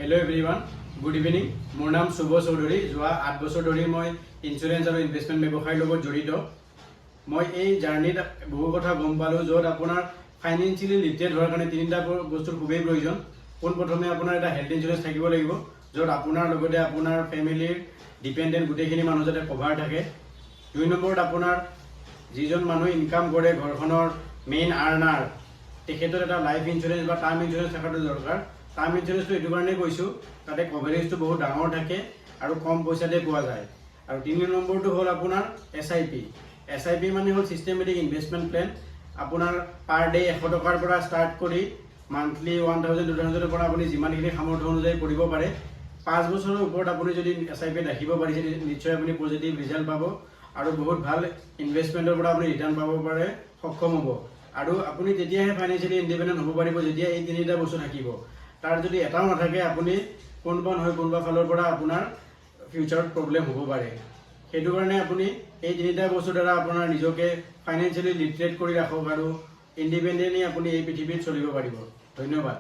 Hello everyone, good evening. মোৰ নাম শুভ চৌধুৰী। যোৱা 8 বছৰ ধৰি মই ইঞ্চুৰেঞ্চ আৰু ইনভেষ্টমেণ্ট ব্যৱসায়ৰ লগত জড়িত। মই এই জাৰ্নিত বহু কথা গম পালোঁ, য'ত আপোনাৰ ফাইনেন্সিয়েলি লিটাৰেট হোৱাৰ কাৰণে তিনিটা বস্তুৰ খুবেই প্ৰয়োজন। পোনপ্ৰথমে আপোনাৰ এটা হেল্থ ইঞ্চুৰেঞ্চ থাকিব লাগিব, য'ত আপোনাৰ লগতে আপোনাৰ ফেমিলিৰ ডিপেণ্ডেণ্ট গোটেইখিনি মানুহ যাতে কভাৰ থাকে। 2 নম্বৰত আপোনাৰ যিজন মানুহ ইনকাম কৰে ঘৰখনৰ মেইন আৰ্নাৰ, তেখেতৰ এটা লাইফ ইঞ্চুৰেঞ্চ বা টাৰ্ম ইঞ্চুৰেঞ্চ থকাটো দৰকাৰ। টাৰ্ম ইঞ্চুৰেঞ্চটো এইটো কাৰণেই কৈছোঁ, তাতে কভাৰেজটো বহুত ডাঙৰ থাকে আৰু কম পইচাতে পোৱা যায়। আৰু 3 নম্বৰটো হ'ল আপোনাৰ SIP। SIP মানে হ'ল ছিষ্টেমেটিক ইনভেষ্টমেণ্ট প্লেন। আপোনাৰ পাৰ ডে 100 টকাৰ পৰা ষ্টাৰ্ট কৰি মান্থলি 1000-2000 পৰা আপুনি যিমানখিনি সামৰ্থ্য অনুযায়ী কৰিব পাৰে। 5 বছৰৰ ওপৰত আপুনি যদি SIP ৰাখিব পাৰিছে, নিশ্চয় আপুনি পজিটিভ ৰিজাল্ট পাব আৰু বহুত ভাল ইনভেষ্টমেণ্টৰ পৰা আপুনি ৰিটাৰ্ণ পাব পাৰে সক্ষম হ'ব। আৰু আপুনি তেতিয়াহে ফাইনেন্সিয়েলি ইণ্ডিপেণ্ডেণ্ট হ'ব পাৰিব যেতিয়া এই তিনিটা বস্তু থাকিব। তাৰ যদি এটাও নাথাকে, আপুনি কোনোবা নহয় কোনোবা ফালৰ পৰা আপোনাৰ ফিউচাৰত প্ৰব্লেম হ'ব পাৰে। সেইটো কাৰণে আপুনি এই তিনিটা বস্তুৰ দ্বাৰা আপোনাৰ নিজকে ফাইনেন্সিয়েলি লিটাৰেট কৰি ৰাখক আৰু ইণ্ডিপেণ্ডেণ্টলি আপুনি এই পৃথিৱীত চলিব পাৰিব। ধন্যবাদ।